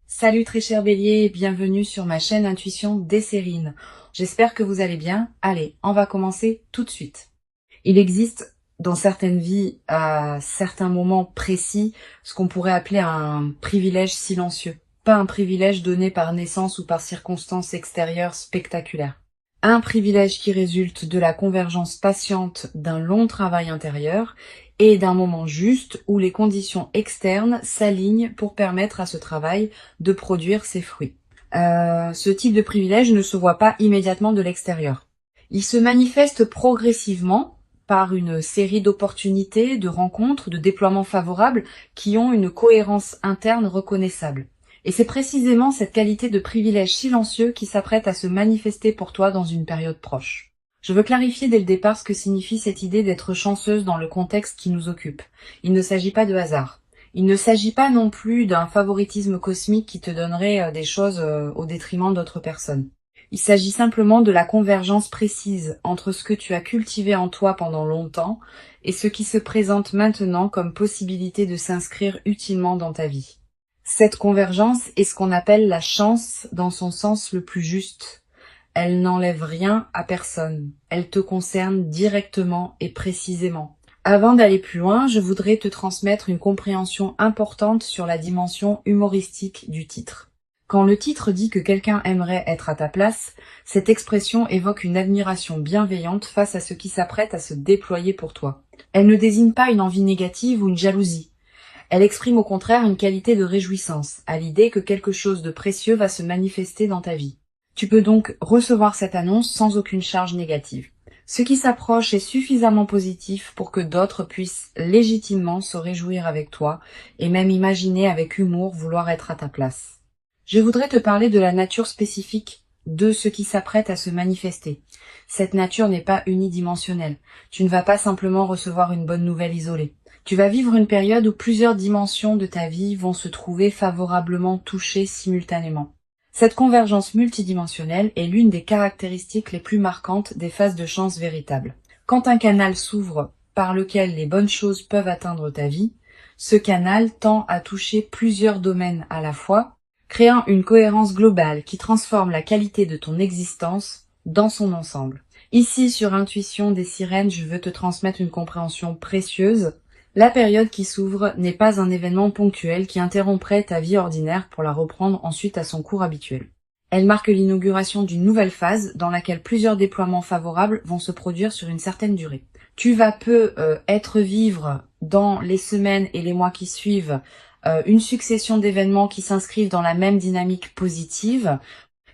Salut très cher Bélier, bienvenue sur ma chaîne Intuition Desserine. J'espère que vous allez bien. Allez, on va commencer tout de suite. Il existe dans certaines vies, à certains moments précis, ce qu'on pourrait appeler un privilège silencieux. Pas un privilège donné par naissance ou par circonstances extérieures spectaculaires. Un privilège qui résulte de la convergence patiente d'un long travail intérieur et d'un moment juste où les conditions externes s'alignent pour permettre à ce travail de produire ses fruits. Ce type de privilège ne se voit pas immédiatement de l'extérieur. Il se manifeste progressivement par une série d'opportunités, de rencontres, de déploiements favorables qui ont une cohérence interne reconnaissable. Et c'est précisément cette qualité de privilège silencieux qui s'apprête à se manifester pour toi dans une période proche. Je veux clarifier dès le départ ce que signifie cette idée d'être chanceuse dans le contexte qui nous occupe. Il ne s'agit pas de hasard. Il ne s'agit pas non plus d'un favoritisme cosmique qui te donnerait des choses au détriment d'autres personnes. Il s'agit simplement de la convergence précise entre ce que tu as cultivé en toi pendant longtemps et ce qui se présente maintenant comme possibilité de s'inscrire utilement dans ta vie. Cette convergence est ce qu'on appelle la chance dans son sens le plus juste. Elle n'enlève rien à personne. Elle te concerne directement et précisément. Avant d'aller plus loin, je voudrais te transmettre une compréhension importante sur la dimension humoristique du titre. Quand le titre dit que quelqu'un aimerait être à ta place, cette expression évoque une admiration bienveillante face à ce qui s'apprête à se déployer pour toi. Elle ne désigne pas une envie négative ou une jalousie. Elle exprime au contraire une qualité de réjouissance, à l'idée que quelque chose de précieux va se manifester dans ta vie. Tu peux donc recevoir cette annonce sans aucune charge négative. Ce qui s'approche est suffisamment positif pour que d'autres puissent légitimement se réjouir avec toi et même imaginer avec humour vouloir être à ta place. Je voudrais te parler de la nature spécifique de ce qui s'apprête à se manifester. Cette nature n'est pas unidimensionnelle. Tu ne vas pas simplement recevoir une bonne nouvelle isolée. Tu vas vivre une période où plusieurs dimensions de ta vie vont se trouver favorablement touchées simultanément. Cette convergence multidimensionnelle est l'une des caractéristiques les plus marquantes des phases de chance véritables. Quand un canal s'ouvre par lequel les bonnes choses peuvent atteindre ta vie, ce canal tend à toucher plusieurs domaines à la fois, créant une cohérence globale qui transforme la qualité de ton existence dans son ensemble. Ici, sur Intuition des Sirènes, je veux te transmettre une compréhension précieuse. La période qui s'ouvre n'est pas un événement ponctuel qui interromprait ta vie ordinaire pour la reprendre ensuite à son cours habituel. Elle marque l'inauguration d'une nouvelle phase dans laquelle plusieurs déploiements favorables vont se produire sur une certaine durée. Tu vas être vivre dans les semaines et les mois qui suivent une succession d'événements qui s'inscrivent dans la même dynamique positive.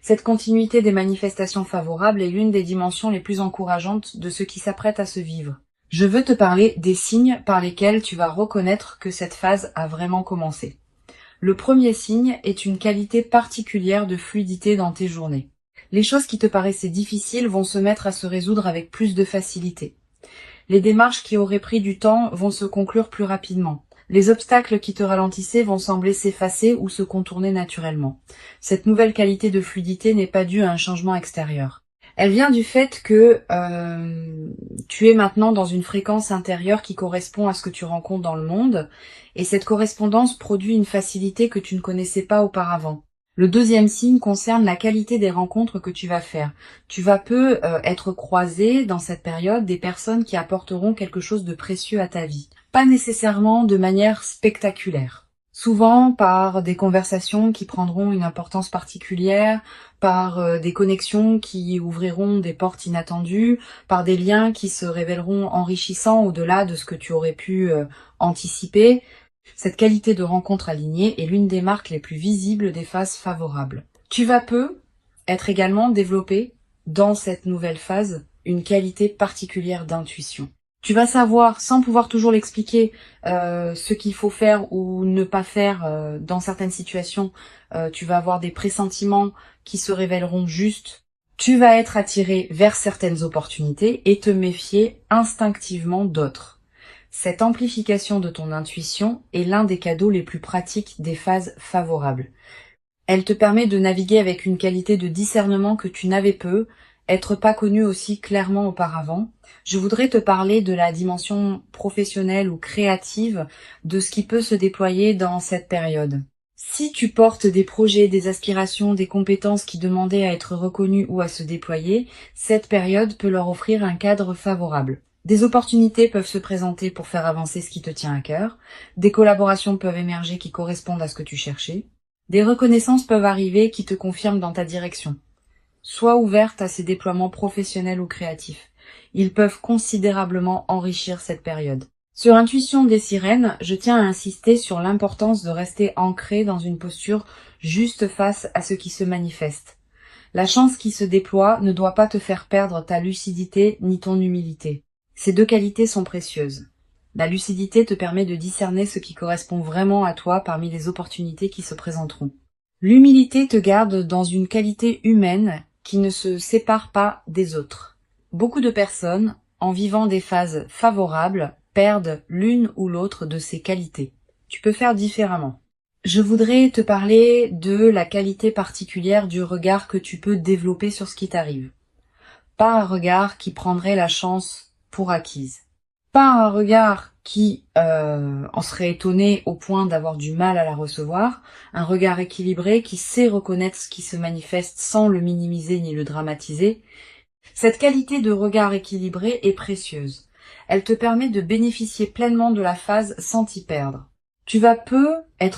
Cette continuité des manifestations favorables est l'une des dimensions les plus encourageantes de ce qui s'apprête à se vivre. Je veux te parler des signes par lesquels tu vas reconnaître que cette phase a vraiment commencé. Le premier signe est une qualité particulière de fluidité dans tes journées. Les choses qui te paraissaient difficiles vont se mettre à se résoudre avec plus de facilité. Les démarches qui auraient pris du temps vont se conclure plus rapidement. Les obstacles qui te ralentissaient vont sembler s'effacer ou se contourner naturellement. Cette nouvelle qualité de fluidité n'est pas due à un changement extérieur. Elle vient du fait que tu es maintenant dans une fréquence intérieure qui correspond à ce que tu rencontres dans le monde, et cette correspondance produit une facilité que tu ne connaissais pas auparavant. Le deuxième signe concerne la qualité des rencontres que tu vas faire. Tu vas être croisé dans cette période des personnes qui apporteront quelque chose de précieux à ta vie. Pas nécessairement de manière spectaculaire. Souvent par des conversations qui prendront une importance particulière, par des connexions qui ouvriront des portes inattendues, par des liens qui se révéleront enrichissants au-delà de ce que tu aurais pu anticiper. Cette qualité de rencontre alignée est l'une des marques les plus visibles des phases favorables. Tu vas être également développé dans cette nouvelle phase une qualité particulière d'intuition. Tu vas savoir, sans pouvoir toujours l'expliquer, ce qu'il faut faire ou ne pas faire dans certaines situations. Tu vas avoir des pressentiments qui se révéleront justes. Tu vas être attiré vers certaines opportunités et te méfier instinctivement d'autres. Cette amplification de ton intuition est l'un des cadeaux les plus pratiques des phases favorables. Elle te permet de naviguer avec une qualité de discernement que tu n'avais être pas connu aussi clairement auparavant. Je voudrais te parler de la dimension professionnelle ou créative de ce qui peut se déployer dans cette période. Si tu portes des projets, des aspirations, des compétences qui demandaient à être reconnues ou à se déployer, cette période peut leur offrir un cadre favorable. Des opportunités peuvent se présenter pour faire avancer ce qui te tient à cœur, des collaborations peuvent émerger qui correspondent à ce que tu cherchais, des reconnaissances peuvent arriver qui te confirment dans ta direction. Sois ouverte à ces déploiements professionnels ou créatifs. Ils peuvent considérablement enrichir cette période. Sur Intuition des sirènes, je tiens à insister sur l'importance de rester ancré dans une posture juste face à ce qui se manifeste. La chance qui se déploie ne doit pas te faire perdre ta lucidité ni ton humilité. Ces deux qualités sont précieuses. La lucidité te permet de discerner ce qui correspond vraiment à toi parmi les opportunités qui se présenteront. L'humilité te garde dans une qualité humaine qui ne se sépare pas des autres. Beaucoup de personnes, en vivant des phases favorables, perdent l'une ou l'autre de ces qualités. Tu peux faire différemment. Je voudrais te parler de la qualité particulière du regard que tu peux développer sur ce qui t'arrive. Pas un regard qui prendrait la chance pour acquise. Pas un regard qui en serait étonné au point d'avoir du mal à la recevoir, un regard équilibré qui sait reconnaître ce qui se manifeste sans le minimiser ni le dramatiser. Cette qualité de regard équilibré est précieuse. Elle te permet de bénéficier pleinement de la phase sans t'y perdre. Tu vas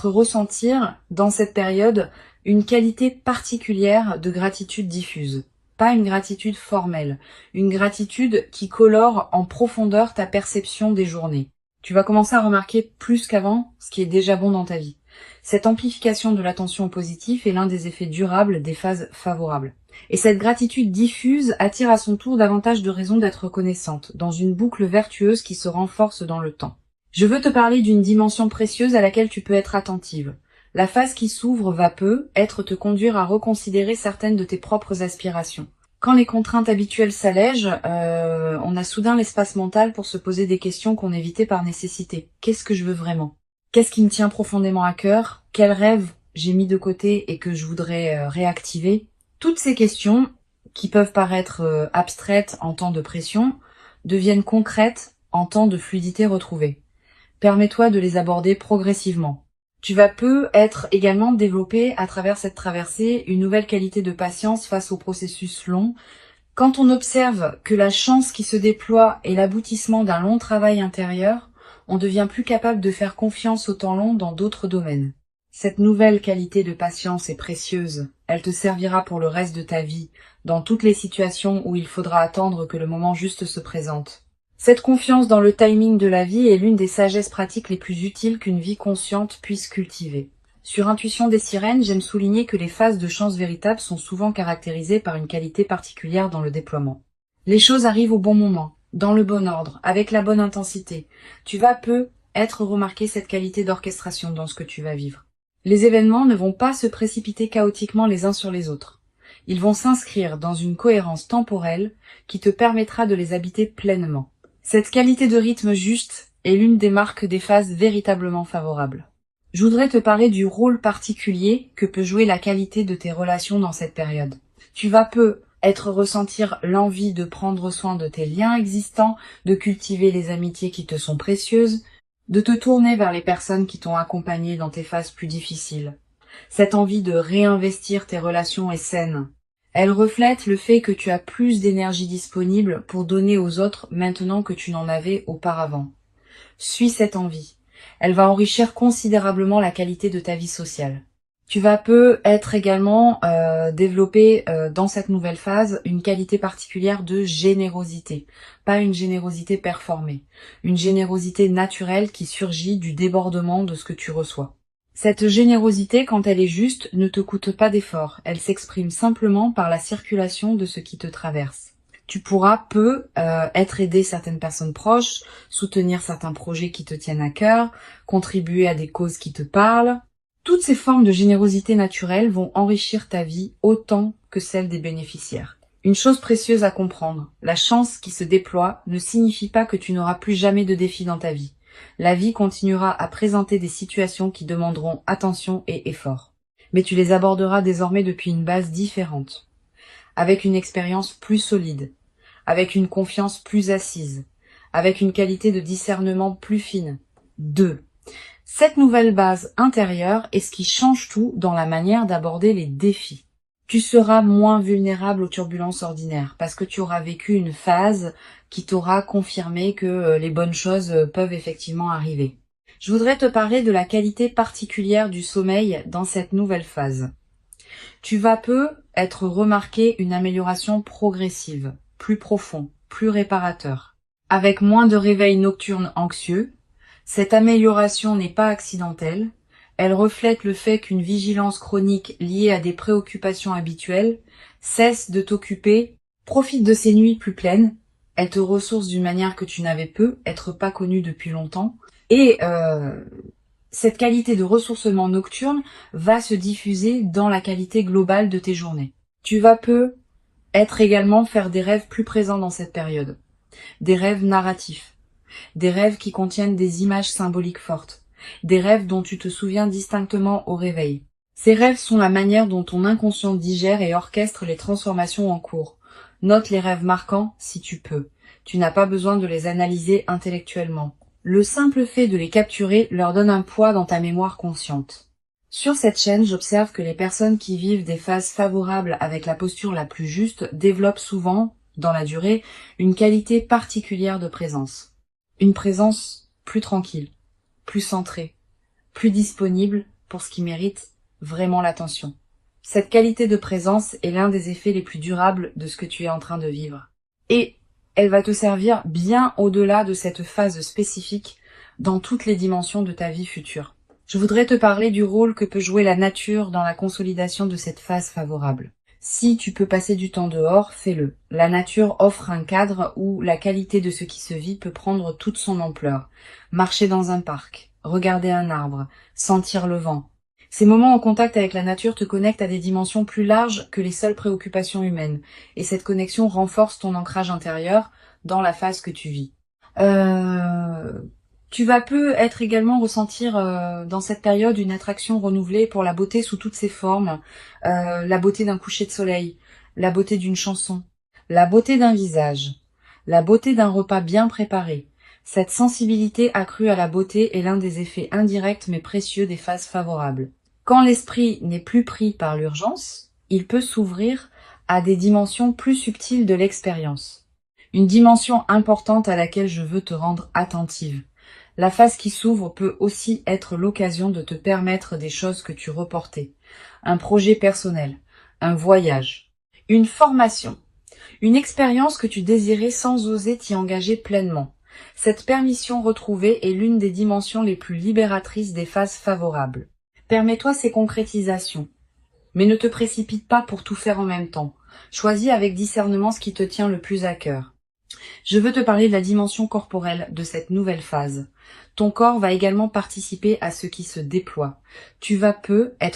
ressentir dans cette période une qualité particulière de gratitude diffuse. Pas une gratitude formelle, une gratitude qui colore en profondeur ta perception des journées. Tu vas commencer à remarquer plus qu'avant ce qui est déjà bon dans ta vie. Cette amplification de l'attention au positif est l'un des effets durables des phases favorables. Et cette gratitude diffuse attire à son tour davantage de raisons d'être reconnaissante, dans une boucle vertueuse qui se renforce dans le temps. Je veux te parler d'une dimension précieuse à laquelle tu peux être attentive. La phase qui s'ouvre va te conduire à reconsidérer certaines de tes propres aspirations. Quand les contraintes habituelles s'allègent, on a soudain l'espace mental pour se poser des questions qu'on évitait par nécessité. Qu'est-ce que je veux vraiment? Qu'est-ce qui me tient profondément à cœur? Quels rêves j'ai mis de côté et que je voudrais réactiver? Toutes ces questions, qui peuvent paraître abstraites en temps de pression, deviennent concrètes en temps de fluidité retrouvée. Permets-toi de les aborder progressivement. Tu vas être également développé à travers cette traversée une nouvelle qualité de patience face au processus long. Quand on observe que la chance qui se déploie est l'aboutissement d'un long travail intérieur, on devient plus capable de faire confiance au temps long dans d'autres domaines. Cette nouvelle qualité de patience est précieuse. Elle te servira pour le reste de ta vie, dans toutes les situations où il faudra attendre que le moment juste se présente. Cette confiance dans le timing de la vie est l'une des sagesses pratiques les plus utiles qu'une vie consciente puisse cultiver. Sur Intuition des sirènes, j'aime souligner que les phases de chance véritable sont souvent caractérisées par une qualité particulière dans le déploiement. Les choses arrivent au bon moment, dans le bon ordre, avec la bonne intensité. Tu vas être remarqué cette qualité d'orchestration dans ce que tu vas vivre. Les événements ne vont pas se précipiter chaotiquement les uns sur les autres. Ils vont s'inscrire dans une cohérence temporelle qui te permettra de les habiter pleinement. Cette qualité de rythme juste est l'une des marques des phases véritablement favorables. Je voudrais te parler du rôle particulier que peut jouer la qualité de tes relations dans cette période. Tu vas ressentir l'envie de prendre soin de tes liens existants, de cultiver les amitiés qui te sont précieuses, de te tourner vers les personnes qui t'ont accompagné dans tes phases plus difficiles. Cette envie de réinvestir tes relations est saine. Elle reflète le fait que tu as plus d'énergie disponible pour donner aux autres maintenant que tu n'en avais auparavant. Suis cette envie. Elle va enrichir considérablement la qualité de ta vie sociale. Tu vas être également développer dans cette nouvelle phase une qualité particulière de générosité. Pas une générosité performée, une générosité naturelle qui surgit du débordement de ce que tu reçois. Cette générosité, quand elle est juste, ne te coûte pas d'effort. Elle s'exprime simplement par la circulation de ce qui te traverse. Tu pourras aider certaines personnes proches, soutenir certains projets qui te tiennent à cœur, contribuer à des causes qui te parlent. Toutes ces formes de générosité naturelle vont enrichir ta vie autant que celle des bénéficiaires. Une chose précieuse à comprendre, la chance qui se déploie ne signifie pas que tu n'auras plus jamais de défis dans ta vie. La vie continuera à présenter des situations qui demanderont attention et effort. Mais tu les aborderas désormais depuis une base différente, avec une expérience plus solide, avec une confiance plus assise, avec une qualité de discernement plus fine. 2. Cette nouvelle base intérieure est ce qui change tout dans la manière d'aborder les défis. Tu seras moins vulnérable aux turbulences ordinaires parce que tu auras vécu une phase qui t'aura confirmé que les bonnes choses peuvent effectivement arriver. Je voudrais te parler de la qualité particulière du sommeil dans cette nouvelle phase. Tu vas peu être remarqué une amélioration progressive, plus profond, plus réparateur. Avec moins de réveils nocturnes anxieux, cette amélioration n'est pas accidentelle, elle reflète le fait qu'une vigilance chronique liée à des préoccupations habituelles cesse de t'occuper, profite de ces nuits plus pleines, elle te ressource d'une manière que tu n'avais être pas connue depuis longtemps, et cette qualité de ressourcement nocturne va se diffuser dans la qualité globale de tes journées. Tu vas être également faire des rêves plus présents dans cette période, des rêves narratifs, des rêves qui contiennent des images symboliques fortes, des rêves dont tu te souviens distinctement au réveil. Ces rêves sont la manière dont ton inconscient digère et orchestre les transformations en cours. Note les rêves marquants si tu peux. Tu n'as pas besoin de les analyser intellectuellement. Le simple fait de les capturer leur donne un poids dans ta mémoire consciente. Sur cette chaîne, j'observe que les personnes qui vivent des phases favorables avec la posture la plus juste développent souvent, dans la durée, une qualité particulière de présence. Une présence plus tranquille, plus centrée, plus disponible pour ce qui mérite vraiment l'attention. Cette qualité de présence est l'un des effets les plus durables de ce que tu es en train de vivre. Et elle va te servir bien au-delà de cette phase spécifique dans toutes les dimensions de ta vie future. Je voudrais te parler du rôle que peut jouer la nature dans la consolidation de cette phase favorable. Si tu peux passer du temps dehors, fais-le. La nature offre un cadre où la qualité de ce qui se vit peut prendre toute son ampleur. Marcher dans un parc, regarder un arbre, sentir le vent. Ces moments en contact avec la nature te connectent à des dimensions plus larges que les seules préoccupations humaines. Et cette connexion renforce ton ancrage intérieur dans la phase que tu vis. Tu vas être également ressentir dans cette période une attraction renouvelée pour la beauté sous toutes ses formes, la beauté d'un coucher de soleil, la beauté d'une chanson, la beauté d'un visage, la beauté d'un repas bien préparé. Cette sensibilité accrue à la beauté est l'un des effets indirects mais précieux des phases favorables. Quand l'esprit n'est plus pris par l'urgence, il peut s'ouvrir à des dimensions plus subtiles de l'expérience. Une dimension importante à laquelle je veux te rendre attentive. La phase qui s'ouvre peut aussi être l'occasion de te permettre des choses que tu reportais. Un projet personnel, un voyage, une formation, une expérience que tu désirais sans oser t'y engager pleinement. Cette permission retrouvée est l'une des dimensions les plus libératrices des phases favorables. Permets-toi ces concrétisations, mais ne te précipite pas pour tout faire en même temps. Choisis avec discernement ce qui te tient le plus à cœur. Je veux te parler de la dimension corporelle de cette nouvelle phase. Ton corps va également participer à ce qui se déploie. Tu vas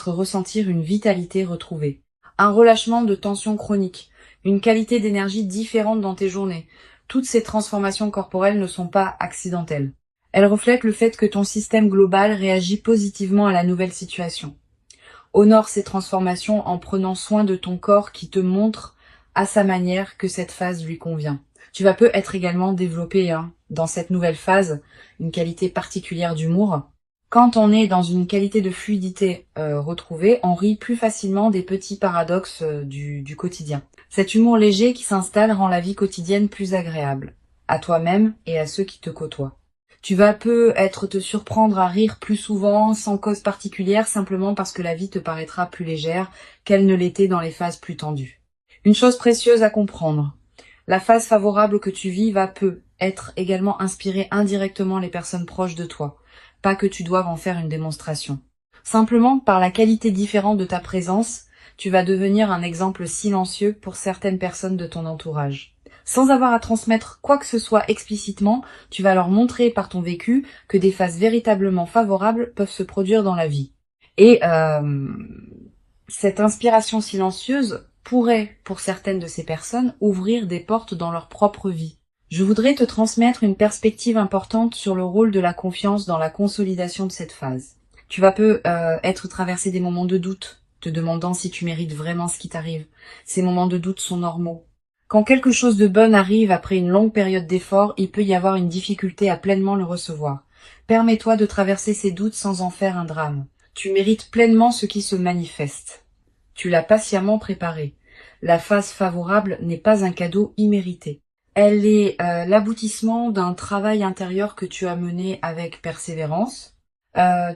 ressentir une vitalité retrouvée, un relâchement de tension chronique, une qualité d'énergie différente dans tes journées. Toutes ces transformations corporelles ne sont pas accidentelles. Elles reflètent le fait que ton système global réagit positivement à la nouvelle situation. Honore ces transformations en prenant soin de ton corps qui te montre à sa manière que cette phase lui convient. Tu vas être également développé dans cette nouvelle phase une qualité particulière d'humour. Quand on est dans une qualité de fluidité retrouvée, on rit plus facilement des petits paradoxes du quotidien. Cet humour léger qui s'installe rend la vie quotidienne plus agréable, à toi-même et à ceux qui te côtoient. Tu vas te surprendre à rire plus souvent, sans cause particulière, simplement parce que la vie te paraîtra plus légère qu'elle ne l'était dans les phases plus tendues. Une chose précieuse à comprendre. La phase favorable que tu vis va être également inspirer indirectement les personnes proches de toi. Pas que tu doives en faire une démonstration. Simplement, par la qualité différente de ta présence, tu vas devenir un exemple silencieux pour certaines personnes de ton entourage. Sans avoir à transmettre quoi que ce soit explicitement, tu vas leur montrer par ton vécu que des phases véritablement favorables peuvent se produire dans la vie. Et cette inspiration silencieuse pourrait, pour certaines de ces personnes, ouvrir des portes dans leur propre vie. Je voudrais te transmettre une perspective importante sur le rôle de la confiance dans la consolidation de cette phase. Tu vas être traversé des moments de doute, te demandant si tu mérites vraiment ce qui t'arrive. Ces moments de doute sont normaux. Quand quelque chose de bon arrive après une longue période d'effort, il peut y avoir une difficulté à pleinement le recevoir. Permets-toi de traverser ces doutes sans en faire un drame. Tu mérites pleinement ce qui se manifeste. Tu l'as patiemment préparé. La phase favorable n'est pas un cadeau immérité. Elle est l'aboutissement d'un travail intérieur que tu as mené avec persévérance.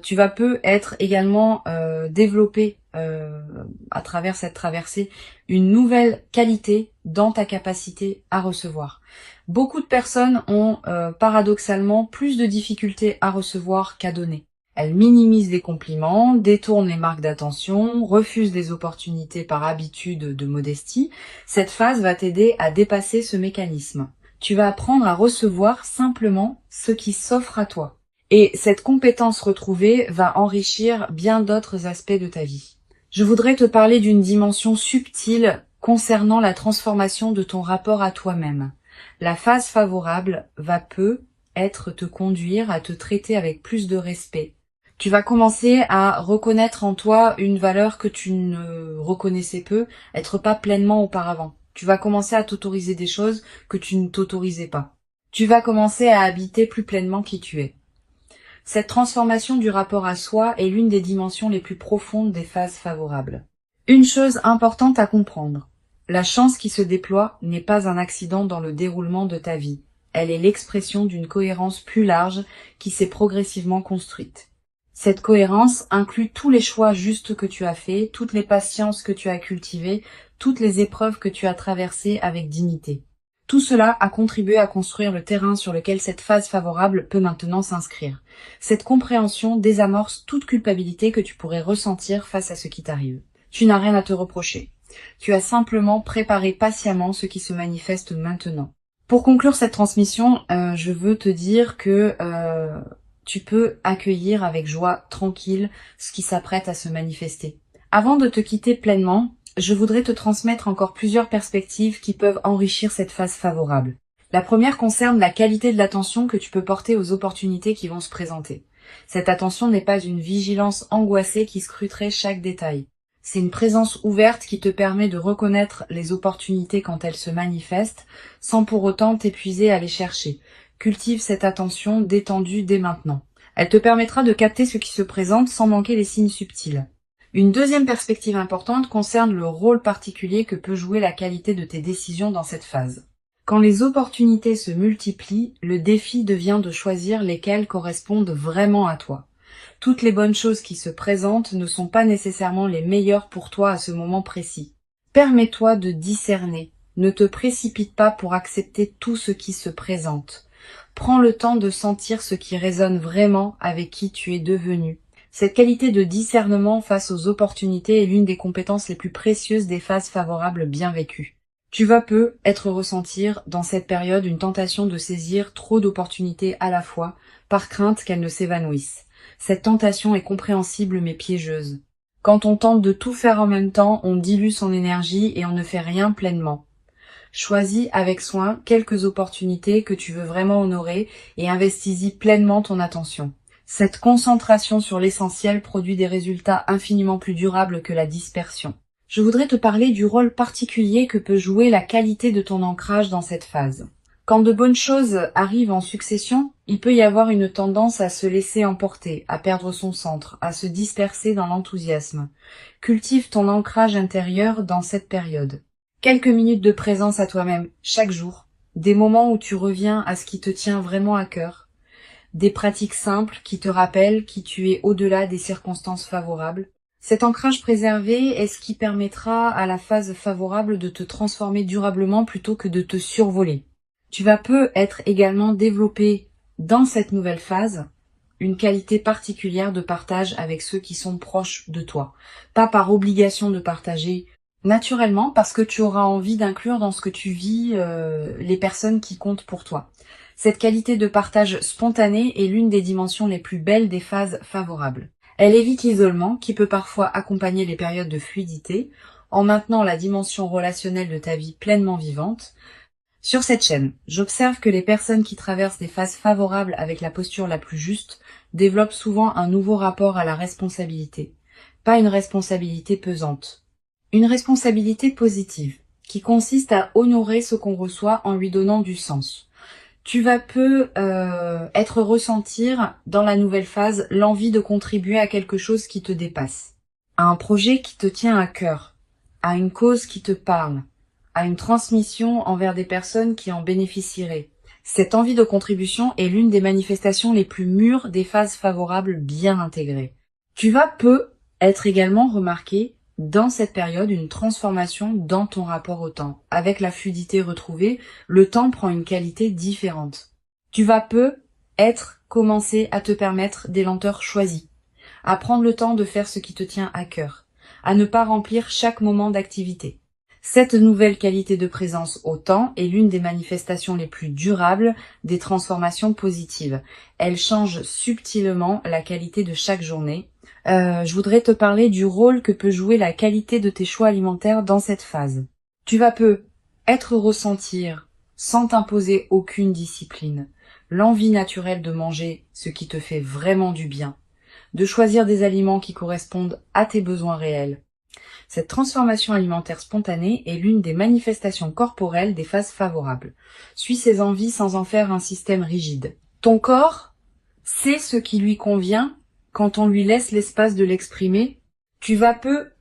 Tu vas peut être également développer à travers cette traversée une nouvelle qualité dans ta capacité à recevoir. Beaucoup de personnes ont paradoxalement plus de difficultés à recevoir qu'à donner. Elles minimisent les compliments, détournent les marques d'attention, refusent des opportunités par habitude de modestie. Cette phase va t'aider à dépasser ce mécanisme. Tu vas apprendre à recevoir simplement ce qui s'offre à toi. Et cette compétence retrouvée va enrichir bien d'autres aspects de ta vie. Je voudrais te parler d'une dimension subtile concernant la transformation de ton rapport à toi-même. La phase favorable va te conduire à te traiter avec plus de respect. Tu vas commencer à reconnaître en toi une valeur que tu ne reconnaissais peu, être pas pleinement auparavant. Tu vas commencer à t'autoriser des choses que tu ne t'autorisais pas. Tu vas commencer à habiter plus pleinement qui tu es. Cette transformation du rapport à soi est l'une des dimensions les plus profondes des phases favorables. Une chose importante à comprendre. La chance qui se déploie n'est pas un accident dans le déroulement de ta vie. Elle est l'expression d'une cohérence plus large qui s'est progressivement construite. Cette cohérence inclut tous les choix justes que tu as faits, toutes les patiences que tu as cultivées, toutes les épreuves que tu as traversées avec dignité. Tout cela a contribué à construire le terrain sur lequel cette phase favorable peut maintenant s'inscrire. Cette compréhension désamorce toute culpabilité que tu pourrais ressentir face à ce qui t'arrive. Tu n'as rien à te reprocher. Tu as simplement préparé patiemment ce qui se manifeste maintenant. Pour conclure cette transmission, je veux te dire que tu peux accueillir avec joie tranquille ce qui s'apprête à se manifester. Avant de te quitter pleinement, je voudrais te transmettre encore plusieurs perspectives qui peuvent enrichir cette phase favorable. La première concerne la qualité de l'attention que tu peux porter aux opportunités qui vont se présenter. Cette attention n'est pas une vigilance angoissée qui scruterait chaque détail. C'est une présence ouverte qui te permet de reconnaître les opportunités quand elles se manifestent, sans pour autant t'épuiser à les chercher. Cultive cette attention détendue dès maintenant. Elle te permettra de capter ce qui se présente sans manquer les signes subtils. Une deuxième perspective importante concerne le rôle particulier que peut jouer la qualité de tes décisions dans cette phase. Quand les opportunités se multiplient, le défi devient de choisir lesquelles correspondent vraiment à toi. Toutes les bonnes choses qui se présentent ne sont pas nécessairement les meilleures pour toi à ce moment précis. Permets-toi de discerner. Ne te précipite pas pour accepter tout ce qui se présente. Prends le temps de sentir ce qui résonne vraiment avec qui tu es devenu. Cette qualité de discernement face aux opportunités est l'une des compétences les plus précieuses des phases favorables bien vécues. Tu vas être ressentir dans cette période une tentation de saisir trop d'opportunités à la fois, par crainte qu'elles ne s'évanouissent. Cette tentation est compréhensible mais piégeuse. Quand on tente de tout faire en même temps, on dilue son énergie et on ne fait rien pleinement. Choisis avec soin quelques opportunités que tu veux vraiment honorer et investis-y pleinement ton attention. Cette concentration sur l'essentiel produit des résultats infiniment plus durables que la dispersion. Je voudrais te parler du rôle particulier que peut jouer la qualité de ton ancrage dans cette phase. Quand de bonnes choses arrivent en succession, il peut y avoir une tendance à se laisser emporter, à perdre son centre, à se disperser dans l'enthousiasme. Cultive ton ancrage intérieur dans cette période. Quelques minutes de présence à toi-même, chaque jour, des moments où tu reviens à ce qui te tient vraiment à cœur, des pratiques simples qui te rappellent qui tu es au-delà des circonstances favorables. Cet ancrage préservé est ce qui permettra à la phase favorable de te transformer durablement plutôt que de te survoler. Tu vas être également développé dans cette nouvelle phase une qualité particulière de partage avec ceux qui sont proches de toi. Pas par obligation de partager, naturellement, parce que tu auras envie d'inclure dans ce que tu vis les personnes qui comptent pour toi. Cette qualité de partage spontané est l'une des dimensions les plus belles des phases favorables. Elle évite l'isolement qui peut parfois accompagner les périodes de fluidité en maintenant la dimension relationnelle de ta vie pleinement vivante. Sur cette chaîne, j'observe que les personnes qui traversent des phases favorables avec la posture la plus juste développent souvent un nouveau rapport à la responsabilité. Pas une responsabilité pesante. Une responsabilité positive, qui consiste à honorer ce qu'on reçoit en lui donnant du sens. Tu vas peu être ressentir dans la nouvelle phase l'envie de contribuer à quelque chose qui te dépasse, à un projet qui te tient à cœur, à une cause qui te parle, à une transmission envers des personnes qui en bénéficieraient. Cette envie de contribution est l'une des manifestations les plus mûres des phases favorables bien intégrées. Tu vas peu être également remarqué dans cette période une transformation dans ton rapport au temps. Avec la fluidité retrouvée, le temps prend une qualité différente. Tu vas peu commencer à te permettre des lenteurs choisies, à prendre le temps de faire ce qui te tient à cœur, à ne pas remplir chaque moment d'activité. Cette nouvelle qualité de présence au temps est l'une des manifestations les plus durables des transformations positives. Elle change subtilement la qualité de chaque journée. Je voudrais te parler du rôle que peut jouer la qualité de tes choix alimentaires dans cette phase. Tu vas peu ressentir, sans t'imposer aucune discipline, l'envie naturelle de manger ce qui te fait vraiment du bien, de choisir des aliments qui correspondent à tes besoins réels. Cette transformation alimentaire spontanée est l'une des manifestations corporelles des phases favorables. Suis ses envies sans en faire un système rigide. Ton corps sait ce qui lui convient quand on lui laisse l'espace de l'exprimer. Tu vas peu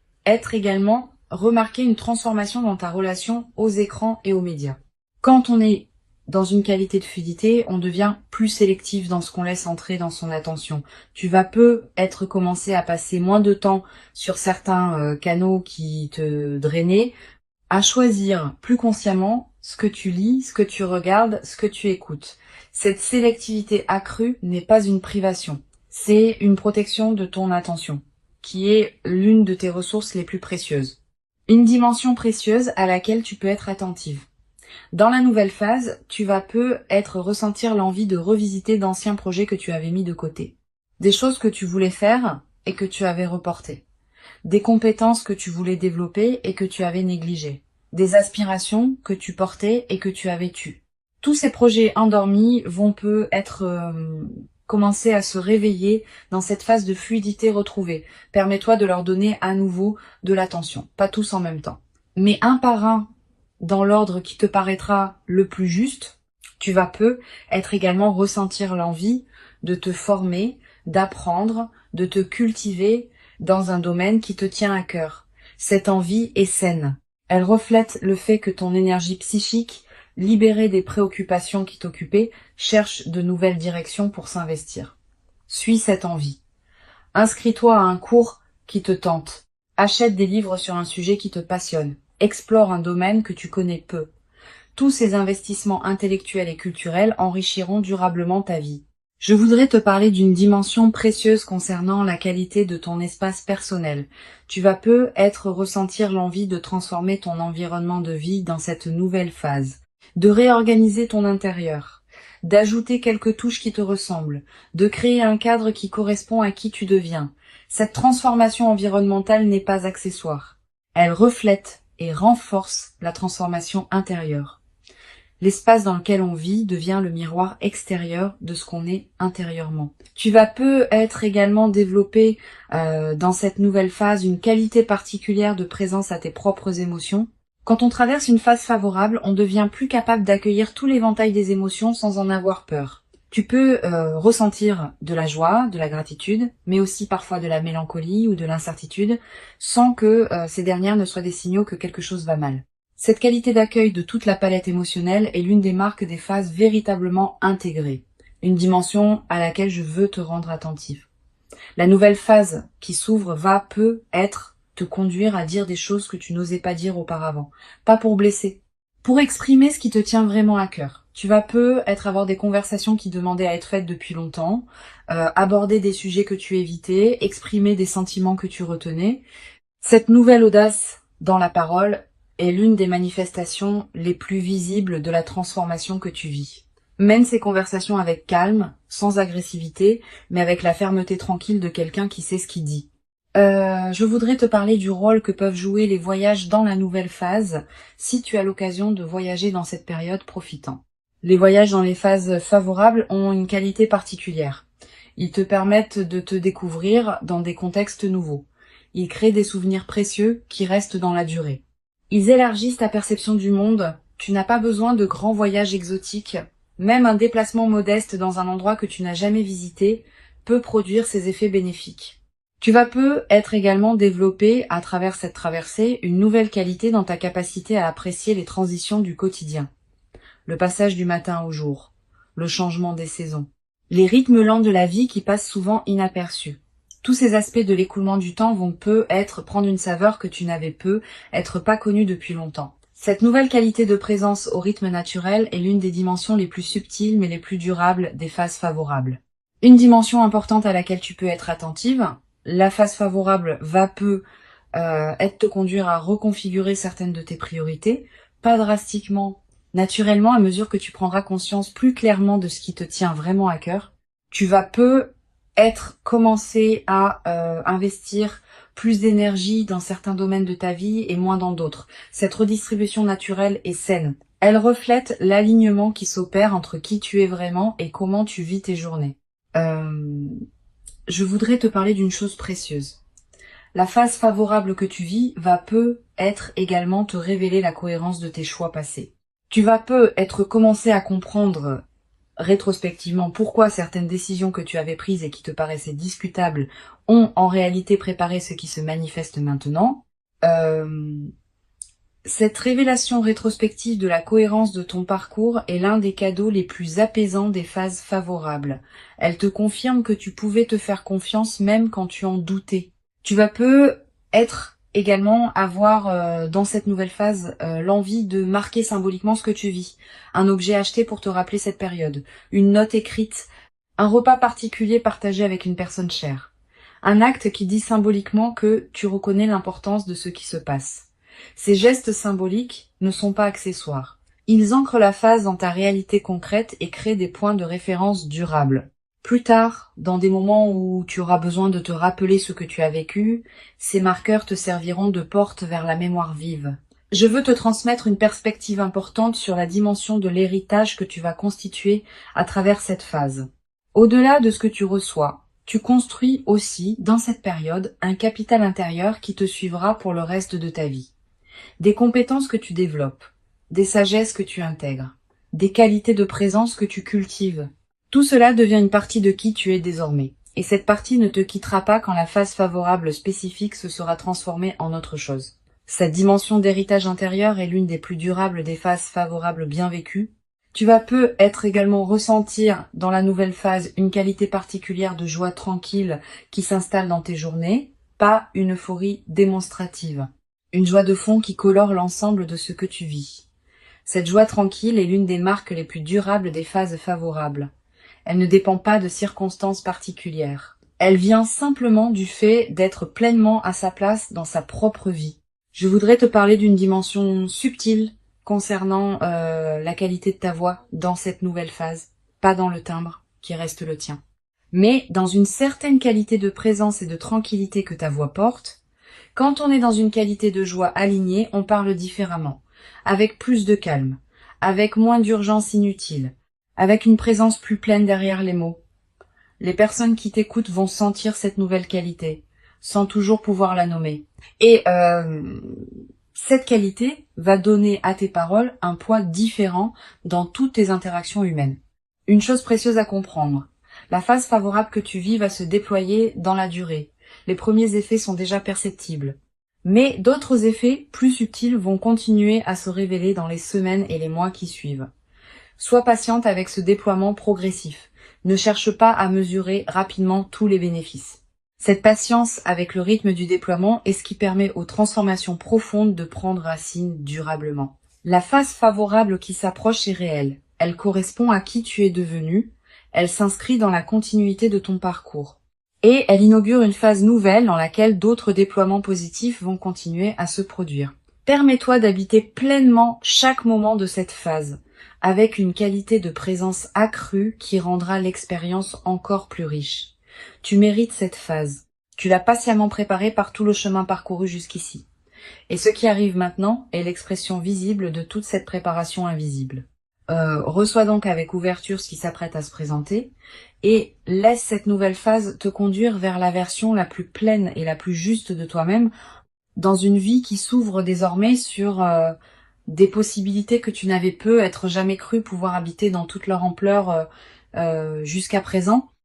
également remarquer une transformation dans ta relation aux écrans et aux médias. Quand on est dans une qualité de fluidité, on devient plus sélectif dans ce qu'on laisse entrer dans son attention. Tu vas peu commencer à passer moins de temps sur certains canaux qui te drainaient, à choisir plus consciemment ce que tu lis, ce que tu regardes, ce que tu écoutes. Cette sélectivité accrue n'est pas une privation, c'est une protection de ton attention, qui est l'une de tes ressources les plus précieuses. Une dimension précieuse à laquelle tu peux être attentive. Dans la nouvelle phase, tu vas peu ressentir l'envie de revisiter d'anciens projets que tu avais mis de côté. Des choses que tu voulais faire et que tu avais reportées. Des compétences que tu voulais développer et que tu avais négligées. Des aspirations que tu portais et que tu avais tues. Tous ces projets endormis vont peu commencer à se réveiller dans cette phase de fluidité retrouvée. Permets-toi de leur donner à nouveau de l'attention. Pas tous en même temps, mais un par un, dans l'ordre qui te paraîtra le plus juste. Tu vas peu également ressentir l'envie de te former, d'apprendre, de te cultiver dans un domaine qui te tient à cœur. Cette envie est saine. Elle reflète le fait que ton énergie psychique, libérée des préoccupations qui t'occupaient, cherche de nouvelles directions pour s'investir. Suis cette envie. Inscris-toi à un cours qui te tente. Achète des livres sur un sujet qui te passionne. Explore un domaine que tu connais peu. Tous ces investissements intellectuels et culturels enrichiront durablement ta vie. Je voudrais te parler d'une dimension précieuse concernant la qualité de ton espace personnel. Tu vas peu ressentir l'envie de transformer ton environnement de vie dans cette nouvelle phase, de réorganiser ton intérieur, d'ajouter quelques touches qui te ressemblent, de créer un cadre qui correspond à qui tu deviens. Cette transformation environnementale n'est pas accessoire. Elle reflète et renforce la transformation intérieure. L'espace dans lequel on vit devient le miroir extérieur de ce qu'on est intérieurement. Tu vas peu également développer dans cette nouvelle phase une qualité particulière de présence à tes propres émotions. Quand on traverse une phase favorable, on devient plus capable d'accueillir tout l'éventail des émotions sans en avoir peur. Tu peux ressentir de la joie, de la gratitude, mais aussi parfois de la mélancolie ou de l'incertitude, sans que ces dernières ne soient des signaux que quelque chose va mal. Cette qualité d'accueil de toute la palette émotionnelle est l'une des marques des phases véritablement intégrées, une dimension à laquelle je veux te rendre attentif. La nouvelle phase qui s'ouvre va peu te conduire à dire des choses que tu n'osais pas dire auparavant, pas pour blesser, pour exprimer ce qui te tient vraiment à cœur. Tu vas peu avoir des conversations qui demandaient à être faites depuis longtemps, aborder des sujets que tu évitais, exprimer des sentiments que tu retenais. Cette nouvelle audace dans la parole est l'une des manifestations les plus visibles de la transformation que tu vis. Mène ces conversations avec calme, sans agressivité, mais avec la fermeté tranquille de quelqu'un qui sait ce qu'il dit. Je voudrais te parler du rôle que peuvent jouer les voyages dans la nouvelle phase, si tu as l'occasion de voyager dans cette période, profitant. Les voyages dans les phases favorables ont une qualité particulière. Ils te permettent de te découvrir dans des contextes nouveaux. Ils créent des souvenirs précieux qui restent dans la durée. Ils élargissent ta perception du monde. Tu n'as pas besoin de grands voyages exotiques, Même un déplacement modeste dans un endroit que tu n'as jamais visité peut produire ses effets bénéfiques. Tu vas peu être également développé à travers cette traversée une nouvelle qualité dans ta capacité à apprécier les transitions du quotidien. Le passage du matin au jour, le changement des saisons, les rythmes lents de la vie qui passent souvent inaperçus. Tous ces aspects de l'écoulement du temps vont prendre une saveur que tu n'avais être pas connue depuis longtemps. Cette nouvelle qualité de présence au rythme naturel est l'une des dimensions les plus subtiles mais les plus durables des phases favorables. Une dimension importante à laquelle tu peux être attentive, la phase favorable te conduire à reconfigurer certaines de tes priorités, pas drastiquement, naturellement, à mesure que tu prendras conscience plus clairement de ce qui te tient vraiment à cœur. Tu vas commencer à investir plus d'énergie dans certains domaines de ta vie et moins dans d'autres. Cette redistribution naturelle est saine. Elle reflète l'alignement qui s'opère entre qui tu es vraiment et comment tu vis tes journées. Je voudrais te parler d'une chose précieuse. La phase favorable que tu vis va être également te révéler la cohérence de tes choix passés. Tu vas commencer à comprendre rétrospectivement pourquoi certaines décisions que tu avais prises et qui te paraissaient discutables ont en réalité préparé ce qui se manifeste maintenant. Cette révélation rétrospective de la cohérence de ton parcours est l'un des cadeaux les plus apaisants des phases favorables. Elle te confirme que tu pouvais te faire confiance même quand tu en doutais. Tu vas avoir dans cette nouvelle phase l'envie de marquer symboliquement ce que tu vis. Un objet acheté pour te rappeler cette période, une note écrite, un repas particulier partagé avec une personne chère. Un acte qui dit symboliquement que tu reconnais l'importance de ce qui se passe. Ces gestes symboliques ne sont pas accessoires. Ils ancrent la phase dans ta réalité concrète et créent des points de référence durables. Plus tard, dans des moments où tu auras besoin de te rappeler ce que tu as vécu, ces marqueurs te serviront de porte vers la mémoire vive. Je veux te transmettre une perspective importante sur la dimension de l'héritage que tu vas constituer à travers cette phase. Au-delà de ce que tu reçois, tu construis aussi, dans cette période, un capital intérieur qui te suivra pour le reste de ta vie. Des compétences que tu développes, des sagesses que tu intègres, des qualités de présence que tu cultives. Tout cela devient une partie de qui tu es désormais. Et cette partie ne te quittera pas quand la phase favorable spécifique se sera transformée en autre chose. Cette dimension d'héritage intérieur est l'une des plus durables des phases favorables bien vécues. Tu vas également ressentir dans la nouvelle phase une qualité particulière de joie tranquille qui s'installe dans tes journées, pas une euphorie démonstrative. Une joie de fond qui colore l'ensemble de ce que tu vis. Cette joie tranquille est l'une des marques les plus durables des phases favorables. Elle ne dépend pas de circonstances particulières. Elle vient simplement du fait d'être pleinement à sa place dans sa propre vie. Je voudrais te parler d'une dimension subtile concernant la qualité de ta voix dans cette nouvelle phase, pas dans le timbre qui reste le tien, mais dans une certaine qualité de présence et de tranquillité que ta voix porte. Quand on est dans une qualité de joie alignée, on parle différemment, avec plus de calme, avec moins d'urgence inutile, avec une présence plus pleine derrière les mots. Les personnes qui t'écoutent vont sentir cette nouvelle qualité, sans toujours pouvoir la nommer. Et cette qualité va donner à tes paroles un poids différent dans toutes tes interactions humaines. Une chose précieuse à comprendre, la phase favorable que tu vis va se déployer dans la durée. Les premiers effets sont déjà perceptibles. Mais d'autres effets plus subtils vont continuer à se révéler dans les semaines et les mois qui suivent. Sois patiente avec ce déploiement progressif. Ne cherche pas à mesurer rapidement tous les bénéfices. Cette patience avec le rythme du déploiement est ce qui permet aux transformations profondes de prendre racine durablement. La phase favorable qui s'approche est réelle. Elle correspond à qui tu es devenu. Elle s'inscrit dans la continuité de ton parcours. Et elle inaugure une phase nouvelle dans laquelle d'autres déploiements positifs vont continuer à se produire. Permets-toi d'habiter pleinement chaque moment de cette phase, avec une qualité de présence accrue qui rendra l'expérience encore plus riche. Tu mérites cette phase. Tu l'as patiemment préparée par tout le chemin parcouru jusqu'ici. Et ce qui arrive maintenant est l'expression visible de toute cette préparation invisible. Reçois donc avec ouverture ce qui s'apprête à se présenter et laisse cette nouvelle phase te conduire vers la version la plus pleine et la plus juste de toi-même dans une vie qui s'ouvre désormais sur des possibilités que tu n'avais peut-être jamais cru pouvoir habiter dans toute leur ampleur jusqu'à présent.